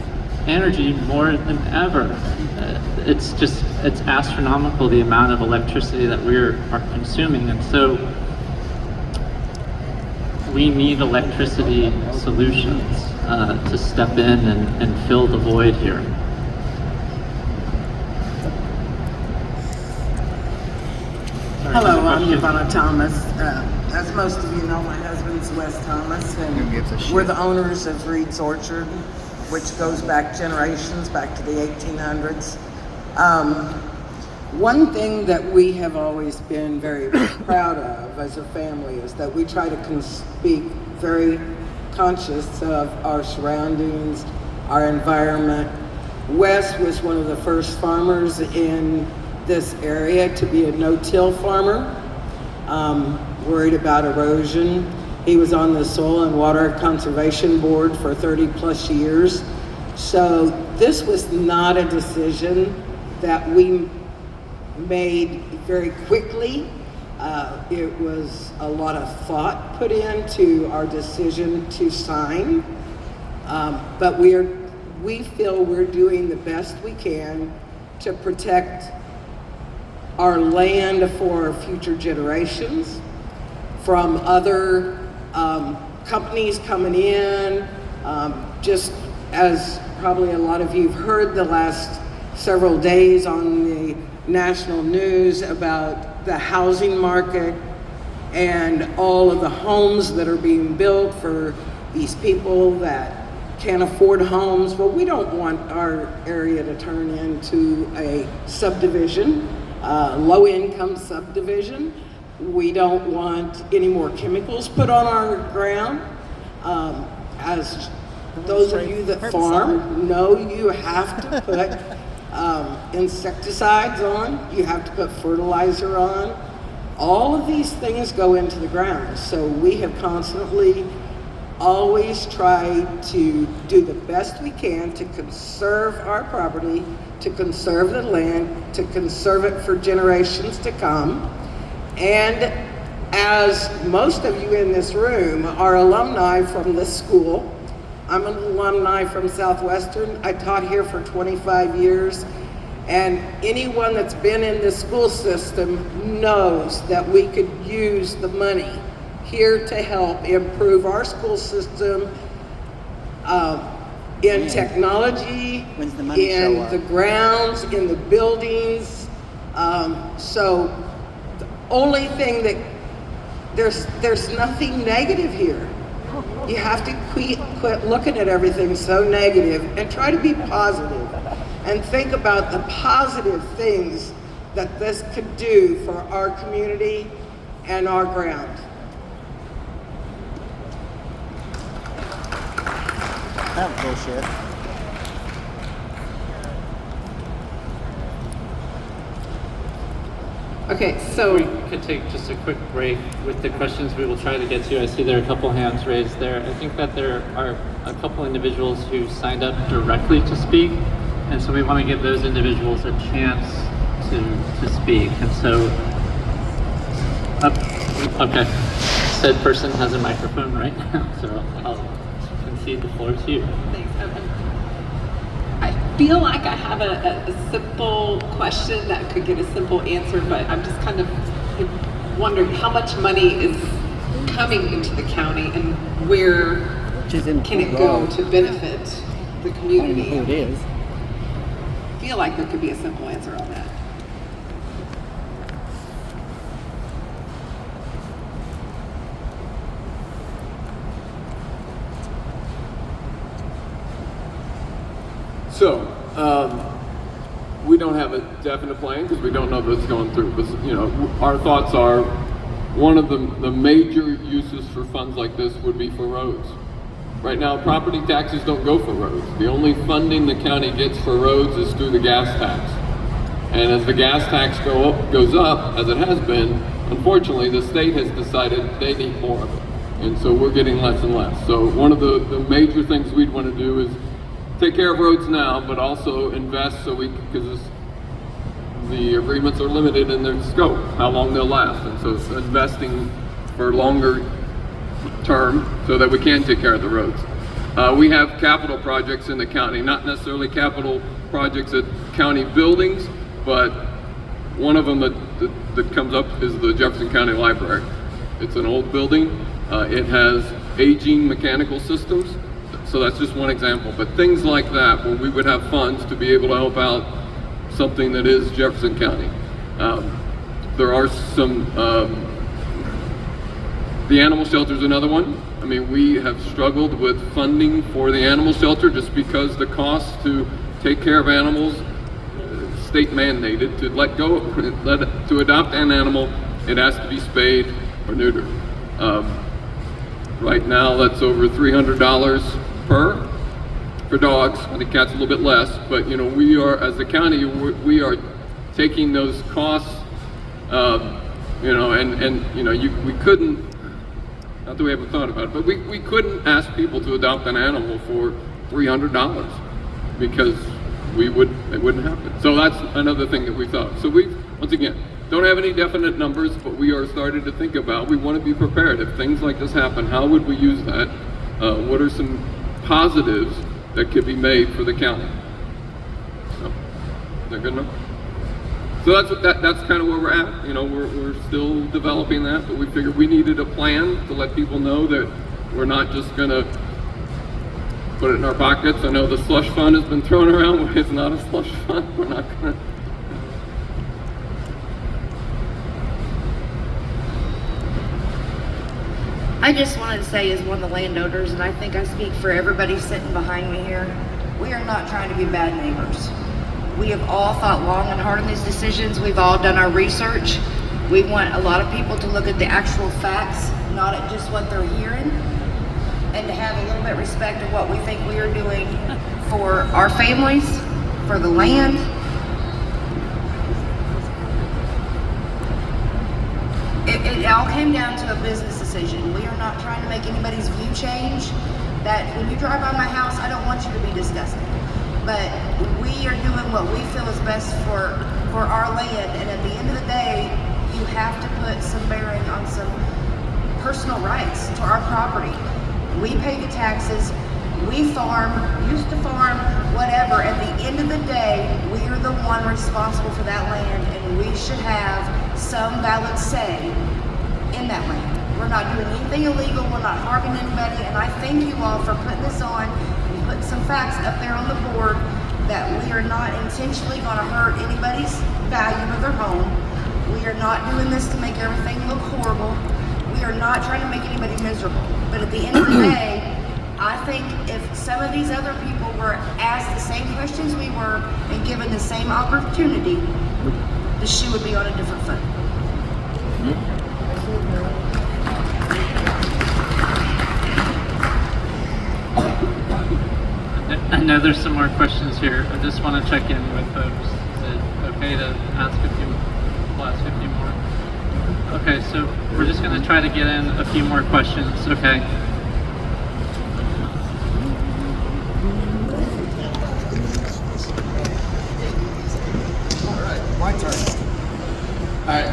energy more than ever. It's astronomical, the amount of electricity that we are consuming. And so we need electricity solutions to step in and fill the void here. Hello, I'm Yvonne Thomas. As most of you know, my husband's Wes Thomas, and we're the owners of Reed's Orchard, which goes back generations, back to the 1800s. One thing that we have always been very proud of as a family is that we try to be very conscious of our surroundings, our environment. Wes was one of the first farmers in this area to be a no-till farmer, worried about erosion. He was on the Soil and Water Conservation Board for 30 plus years. So this was not a decision that we made very quickly. It was a lot of thought put into our decision to sign, but we feel we're doing the best we can to protect our land for future generations from other companies coming in. Just as probably a lot of you have heard the last several days on the national news about the housing market and all of the homes that are being built for these people that can't afford homes. Well, we don't want our area to turn into a subdivision, low-income subdivision. We don't want any more chemicals put on our ground. As those of you that farm know, you have to put insecticides on, you have to put fertilizer on. All of these things go into the ground, so we have constantly always tried to do the best we can to conserve our property, to conserve the land, to conserve it for generations to come. And as most of you in this room are alumni from this school, I'm an alumni from Southwestern. I taught here for 25 years. And anyone that's been in this school system knows that we could use the money here to help improve our school system in technology, When's the money in show up? the grounds, in the buildings. So the only thing that, there's nothing negative here. You have to quit looking at everything so negative and try to be positive and think about the positive things that this could do for our community and our ground. That was bullshit. Okay, so we could take just a quick break with the questions we will try to get to. I see there are a couple hands raised there. I think that there are a couple individuals who signed up directly to speak, and so we want to give those individuals a chance to speak. And so, okay, said person has a microphone right now, so I'll concede the floor to you. Thanks. I feel like I have a simple question that could get a simple answer, but I'm just kind of wondering how much money is coming into the county and where can it go to benefit the community? Who it is. I feel like there could be a simple answer on that. So, we don't have a definite plan because we don't know what's going through. But you know, our thoughts are one of the major uses for funds like this would be for roads. Right now, property taxes don't go for roads. The only funding the county gets for roads is through the gas tax. And as the gas tax goes up, as it has been, unfortunately, the state has decided they need more of it. And so we're getting less and less. So one of the major things we'd want to do is take care of roads now, but also invest so because the agreements are limited in their scope, how long they'll last. And so it's investing for longer term so that we can take care of the roads. We have capital projects in the county, not necessarily capital projects at county buildings, but one of them that comes up is the Jefferson County Library. It's an old building. It has aging mechanical systems. So that's just one example, but things like that where we would have funds to be able to help out something that is Jefferson County. There are some, the animal shelter is another one. I mean, we have struggled with funding for the animal shelter just because the cost to take care of animals, state mandated to let go, to adopt an animal, it has to be spayed or neutered. Right now that's over $300 for dogs. I think cats a little bit less, but you know, we are, as a county, we are taking those costs, you know, and you know, we couldn't, not that we haven't thought about it, but we couldn't ask people to adopt an animal for $300 because it wouldn't happen. So that's another thing that we thought. So we, once again, don't have any definite numbers, but we are starting to think about, we want to be prepared. If things like this happen, how would we use that? What are some positives that could be made for the county? So, is that good enough? So that's kind of where we're at. You know, we're still developing that, but we figured we needed a plan to let people know that we're not just gonna put it in our pockets. I know the slush fund has been thrown around, but it's not a slush fund. We're not gonna. I just wanted to say, as one of the landowners, and I think I speak for everybody sitting behind me here, we are not trying to be bad neighbors. We have all thought long and hard on these decisions. We've all done our research. We want a lot of people to look at the actual facts, not at just what they're hearing, and to have a little bit of respect of what we think we are doing for our families, for the land. came down to a business decision. We are not trying to make anybody's view change. That when you drive by my house, I don't want you to be disgusted. But we are doing what we feel is best for our land, and at the end of the day, you have to put some bearing on some personal rights to our property. We pay the taxes, we farm, used to farm, whatever. At the end of the day, we are the one responsible for that land, and we should have some valid say in that land. We're not doing anything illegal, we're not harming anybody, and I thank you all for putting this on and putting some facts up there on the board that we are not intentionally going to hurt anybody's value of their home. We are not doing this to make everything look horrible. We are not trying to make anybody miserable. But at the end of the day, I think if some of these other people were asked the same questions we were and given the same opportunity, the shoe would be on a different foot. I know there's some more questions here. I just want to check in with folks. Is it okay to ask a few? We'll ask a few more. Okay, so we're just going to try to get in a few more questions. Okay. All right, my turn. All right,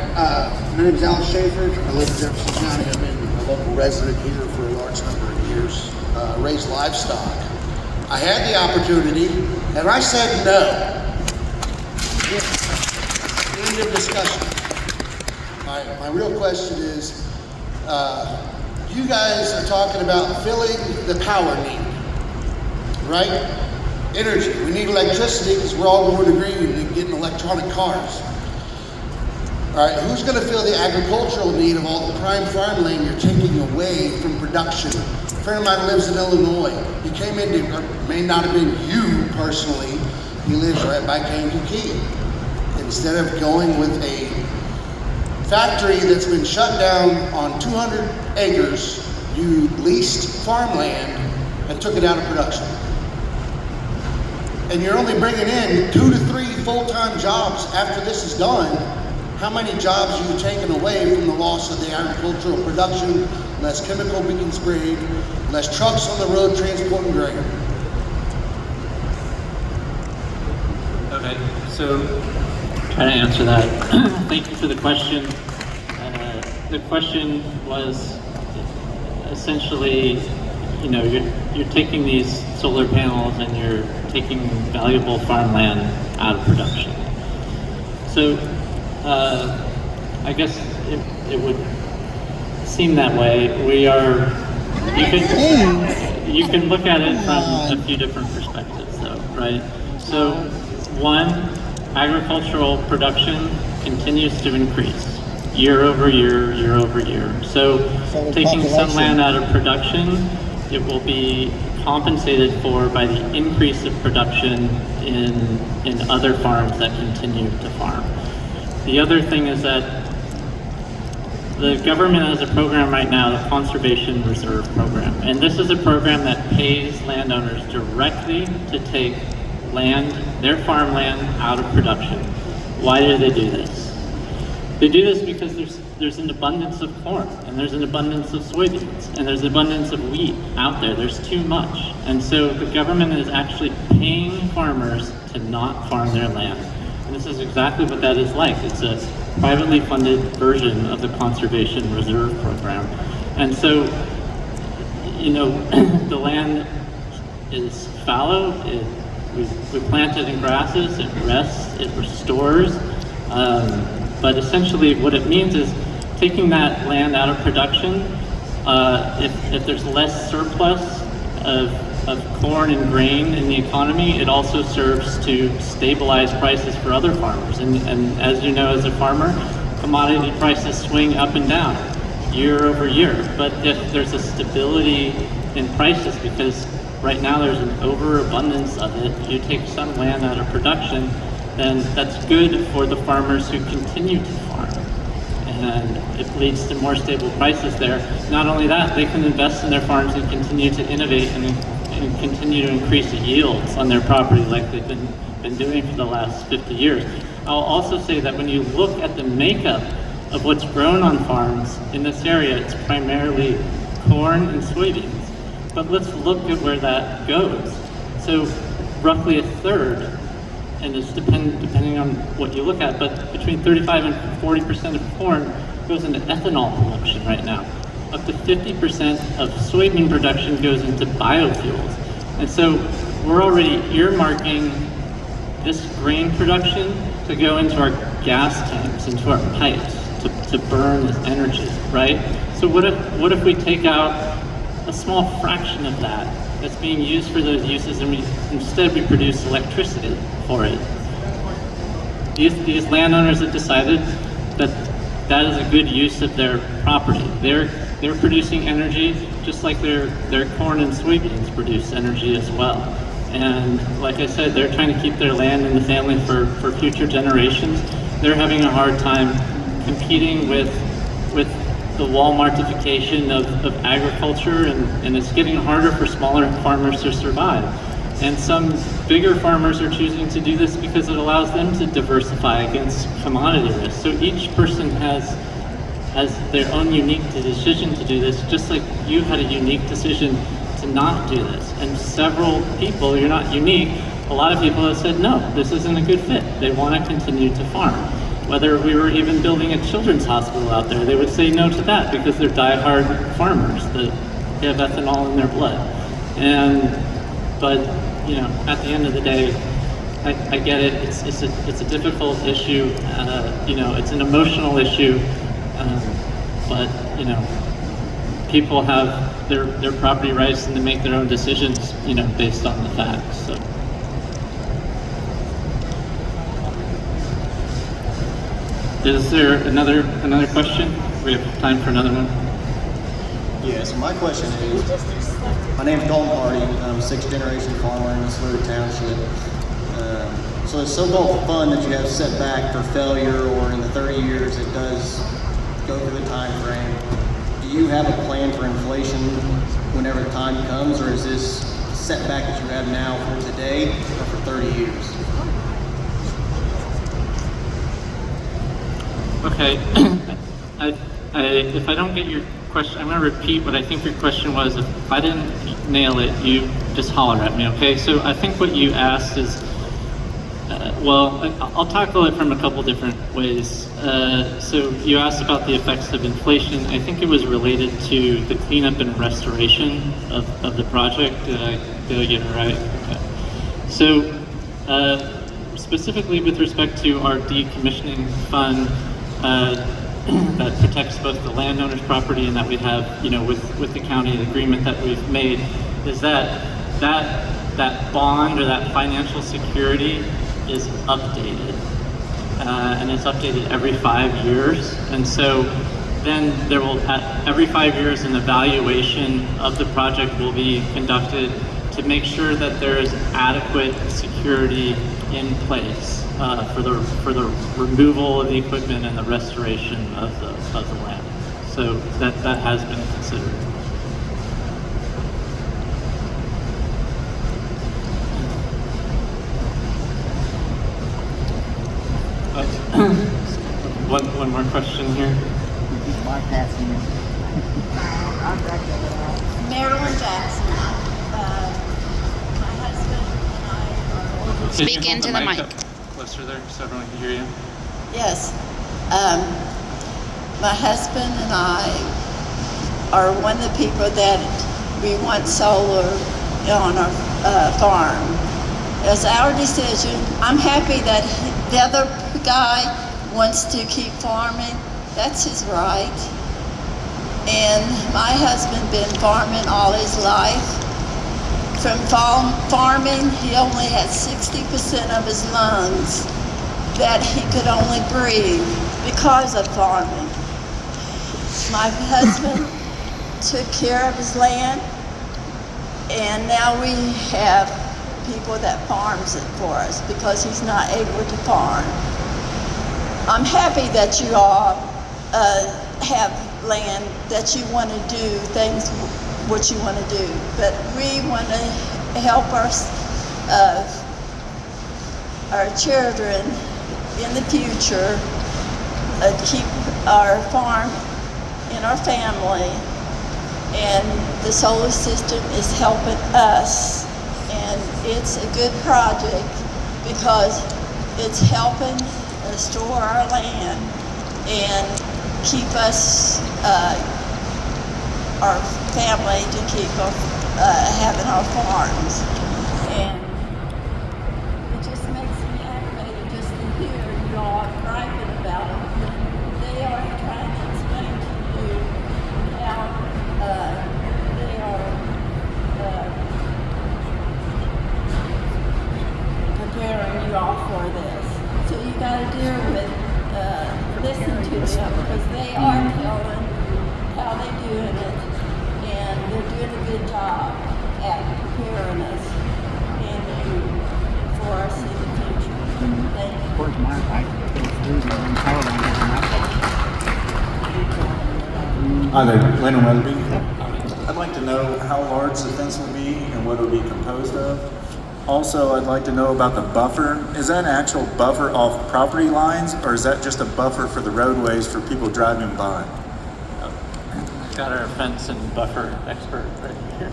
my name is Alan Schaefer. I live in Jefferson County. I've been a local resident here for a large number of years. Raised livestock. I had the opportunity, and I said no. End of discussion. My real question is, you guys are talking about filling the power need, right? Energy. We need electricity because we're all going to agree we need getting electronic cars. All right, who's going to fill the agricultural need of all the prime farmland you're taking away from production? A friend of mine lives in Illinois. He came into, or may not have been you personally, he lives right by Kankakee. Instead of going with a factory that's been shut down on 200 acres, you leased farmland and took it out of production. And you're only bringing in 2 to 3 full-time jobs after this is done. How many jobs are you taking away from the loss of the agricultural production? Less chemical being sprayed, less trucks on the road transporting grain. Okay, so try to answer that. Thank you for the question. The question was essentially, you know, you're taking these solar panels and you're taking valuable farmland out of production. So I guess it would seem that way. You can look at it from a few different perspectives though, right? So one, agricultural production continues to increase year over year, year over year. So taking some land out of production, it will be compensated for by the increase of production in other farms that continue to farm. The other thing is that the government has a program right now, the Conservation Reserve Program. And this is a program that pays landowners directly to take land, their farmland, out of production. Why do they do this? They do this because there's an abundance of corn, and there's an abundance of soybeans, and there's an abundance of wheat out there. There's too much. And so the government is actually paying farmers to not farm their land. And this is exactly what that is like. It's a privately funded version of the Conservation Reserve Program. And so, you know, the land is fallow, we plant it in grasses, it rests, it restores. But essentially what it means is taking that land out of production, if there's less surplus of corn and grain in the economy, it also serves to stabilize prices for other farmers. And as you know, as a farmer, commodity prices swing up and down year over year. But if there's a stability in prices, because right now there's an overabundance of it, you take some land out of production, then that's good for the farmers who continue to farm. And it leads to more stable prices there. Not only that, they can invest in their farms and continue to innovate and continue to increase the yields on their property like they've been doing for the last 50 years. I'll also say that when you look at the makeup of what's grown on farms in this area, it's primarily corn and soybeans. But let's look at where that goes. So roughly a third, and it's depending on what you look at, but between 35 and 40% of corn goes into ethanol production right now. Up to 50% of soybean production goes into biofuels. And so we're already earmarking this grain production to go into our gas tanks, into our pipes, to burn as energy, right? So what if we take out a small fraction of that that's being used for those uses, and instead we produce electricity for it? These landowners have decided that that is a good use of their property. They're producing energy just like their corn and soybeans produce energy as well. And like I said, they're trying to keep their land in the family for future generations. They're having a hard time competing with the Walmartification of agriculture, and it's getting harder for smaller farmers to survive. And some bigger farmers are choosing to do this because it allows them to diversify against commodity risk. So each person has their own unique decision to do this, just like you had a unique decision to not do this. And several people, you're not unique, a lot of people have said, no, this isn't a good fit. They want to continue to farm. Whether we were even building a children's hospital out there, they would say no to that because they're diehard farmers that have ethanol in their blood. But you know, at the end of the day, I get it. It's a difficult issue. You know, it's an emotional issue. But you know, people have their property rights and they make their own decisions, you know, based on the facts. So. Is there another question? We have time for another one. Yeah, so my question is, my name's Dalton Hardy, I'm a 6th generation farmer in this little township. So the so-called fund that you have set back for failure, or in the 30 years it does go through the time frame, do you have a plan for inflation whenever the time comes, or is this setback that you have now for today or for 30 years? Okay, if I don't get your question, I'm going to repeat what I think your question was. If I didn't nail it, you just holler at me, okay? So I think what you asked is, well, I'll tackle it from a couple different ways. So you asked about the effects of inflation. I think it was related to the cleanup and restoration of the project. Did I get it right? Okay. So specifically with respect to our decommissioning fund, that protects both the landowner's property and that we have, you know, with the county, the agreement that we've made, is that bond or that financial security is updated. And it's updated every 5 years. And so then there will, every 5 years, an evaluation of the project will be conducted to make sure that there is adequate security in place for the removal of the equipment and the restoration of the land. So that has been considered. One more question here. Marilyn Jackson. My husband and I are... Speak into the mic. Closer there so everyone can hear you. Yes. My husband and I are one of the people that we want solar on our farm. It's our decision. I'm happy that the other guy wants to keep farming. That's his right. And my husband been farming all his life. From farming, he only had 60% of his lungs that he could only breathe because of farming. My husband took care of his land, and now we have people that farms it for us because he's not able to farm. I'm happy that you all have land that you want to do things what you want to do, but we want to help our children in the future keep our farm and our family, and the solar system is helping us, and it's a good project because it's helping store our land and keep us, our family, to keep having our farms. And it just makes me aggravated just to hear you all griping about it. They are trying to explain to you how they are preparing you all for this. So you got to deal with, listen to them because they are telling how they're doing it, and they're doing a good job at preparing us and you for us in the future. Thank you. Hi there, Landon Weatherby. I'd like to know how large the fence will be and what it will be composed of. Also, I'd like to know about the buffer. Is that an actual buffer off property lines, or is that just a buffer for the roadways for people driving by? Got our fence and buffer expert right here.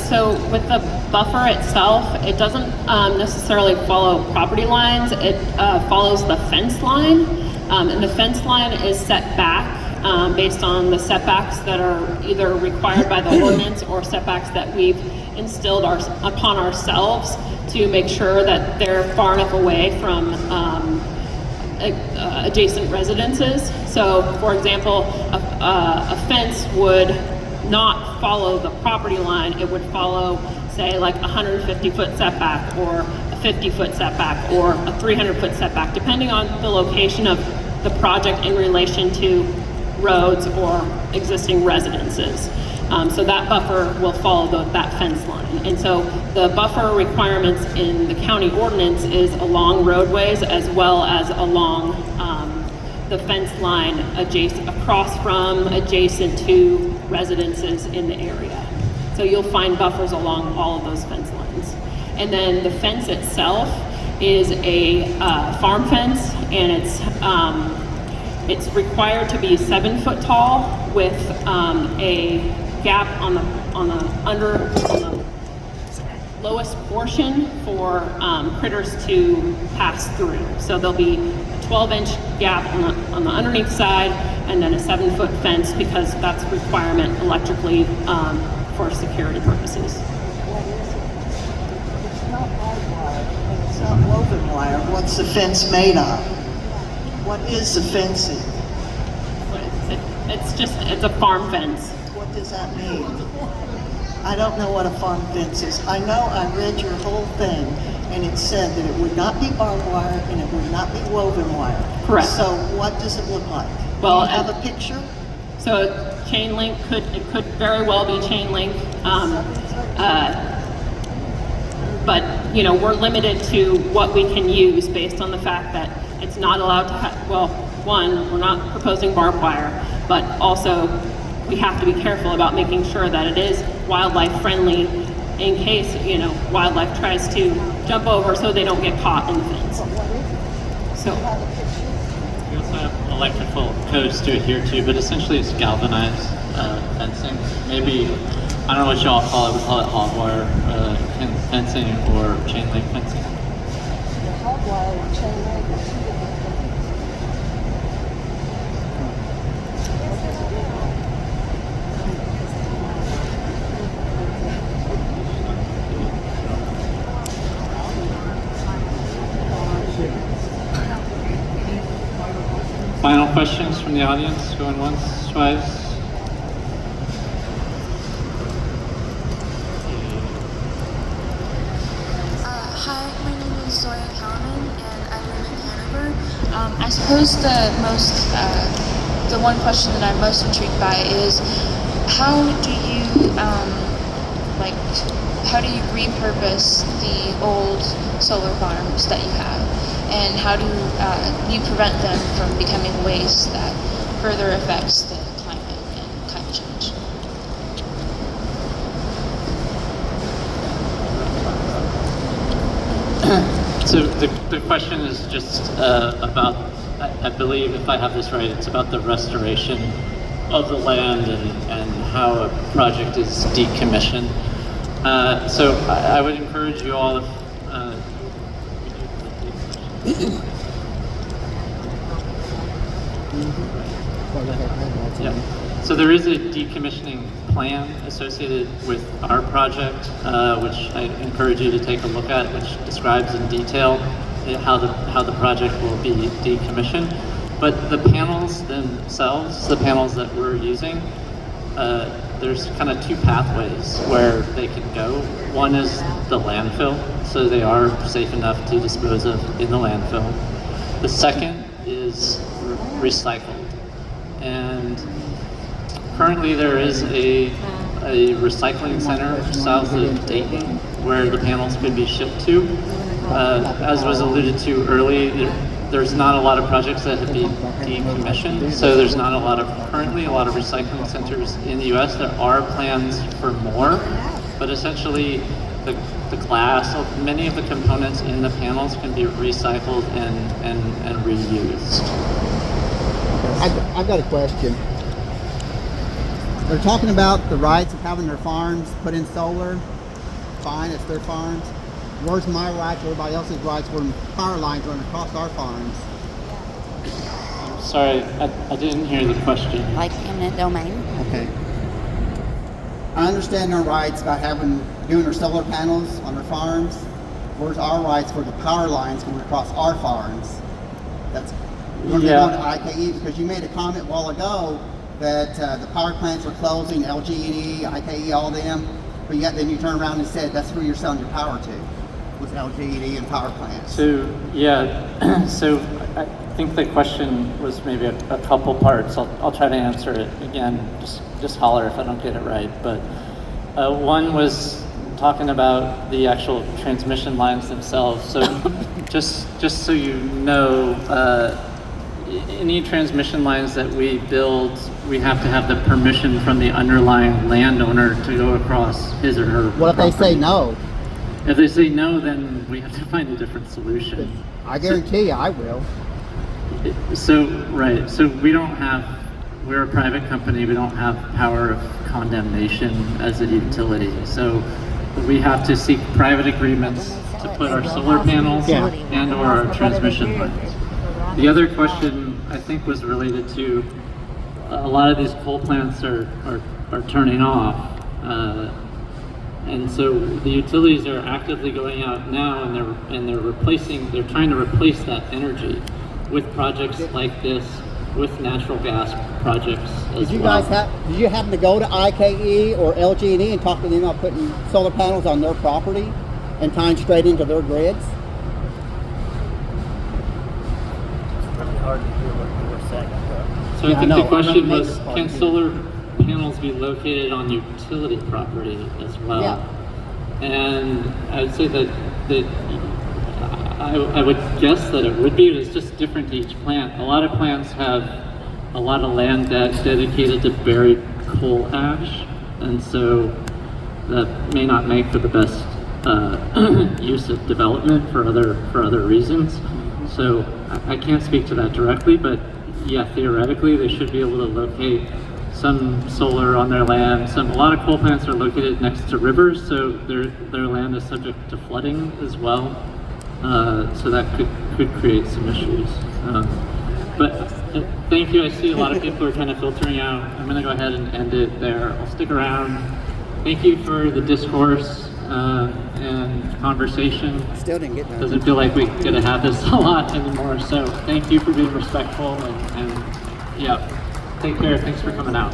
So with the buffer itself, it doesn't necessarily follow property lines. It follows the fence line, and the fence line is set back based on the setbacks that are either required by the ordinance or setbacks that we've instilled upon ourselves to make sure that they're far enough away from adjacent residences. So, for example, a fence would not follow the property line. It would follow, say, like a 150-foot setback or a 50-foot setback or a 300-foot setback, depending on the location of the project in relation to roads or existing residences. So that buffer will follow that fence line. And so the buffer requirements in the county ordinance is along roadways as well as along the fence line across from, adjacent to residences in the area. So you'll find buffers along all of those fence lines. And then the fence itself is a farm fence, and it's required to be 7 foot tall with a gap on the lowest portion for critters to pass through. So there'll be a 12-inch gap on the underneath side, and then a 7-foot fence because that's a requirement electrically for security purposes. It's not barbed wire, and it's not woven wire. What's the fence made of? What is the fencing? It's a farm fence. What does that mean? I don't know what a farm fence is. I know I read your whole thing, and it said that it would not be barbed wire and it would not be woven wire. Correct. So what does it look like? Well, do you have a picture? So chain link could very well be chain link, but we're limited to what we can use based on the fact that it's not allowed to have. Well, one, we're not proposing barbed wire, but also we have to be careful about making sure that it is wildlife friendly in case wildlife tries to jump over so they don't get caught in the fence. So. We also have electrical codes to adhere to, but essentially it's galvanized fencing. Maybe, I don't know what y'all call it, we call it hot wire fencing or chain link fencing. The hot wire and chain link are two different things. Final questions from the audience? Going once, twice? Hi, my name is Zoya Kalman, and I live in Hanover. I suppose the one question that I'm most intrigued by is how do you repurpose the old solar farms that you have, and how do you prevent them from becoming waste that further affects the climate and climate change? So the question is just about, I believe if I have this right, it's about the restoration of the land and how a project is decommissioned. So I would encourage you all, yeah. So there is a decommissioning plan associated with our project, which I encourage you to take a look at, which describes in detail how the project will be decommissioned. But the panels themselves, the panels that we're using, there's kind of two pathways where they can go. One is the landfill, so they are safe enough to dispose of in the landfill. The second is recycled. And currently there is a recycling center south of Dayton where the panels could be shipped to. As was alluded to earlier, there's not a lot of projects that have been decommissioned, so there's not currently a lot of recycling centers in the US. There are plans for more, but essentially the glass, many of the components in the panels can be recycled and reused. I've got a question. They're talking about the rights of having their farms put in solar. Fine, it's their farms. Where's my rights, everybody else's rights when power lines run across our farms? I'm sorry, I didn't hear the question. Like eminent domain? Okay. I understand their rights about doing their solar panels on their farms. Where's our rights for the power lines going across our farms? That's going to IKE, because you made a comment a while ago that the power plants were closing, LG&E, IKE, all them, but yet then you turn around and said that's who you're selling your power to, with LG&E and power plants. So yeah, so I think the question was maybe a couple parts. I'll try to answer it again. Just holler if I don't get it right. But one was talking about the actual transmission lines themselves. So just so you know, any transmission lines that we build, we have to have the permission from the underlying landowner to go across his or her What if property. they say no? If they say no, then we have to find a different solution. I guarantee you I will. So we're a private company, we don't have power of condemnation as a utility. So we have to seek private agreements to put our solar panels and or our transmission lines. The other question I think was related to a lot of these coal plants are turning off. And so the utilities are actively going out now and they're trying to replace that energy with projects like this, with natural gas projects as Did you well. did you happen to go to IKE or LG&E and talk to them about putting solar panels on their property and tying straight into their grids? So I think the question was, can solar panels be located on utility property as well? Yeah. And I would say that I would guess that it would be, but it's just different to each plant. A lot of plants have a lot of land that's dedicated to buried coal ash, and so that may not make for the best use of development for other reasons. So I can't speak to that directly, but yeah, theoretically they should be able to locate some solar on their land. A lot of coal plants are located next to rivers, so their land is subject to flooding as well. So that could create some issues. But thank you. I see a lot of people are kind of filtering out. I'm going to go ahead and end it there. I'll stick around. Thank you for the discourse and conversation. Still didn't get that. Doesn't feel like we get to have this a lot anymore. So thank you for being respectful and yeah, take care. Thanks for coming out.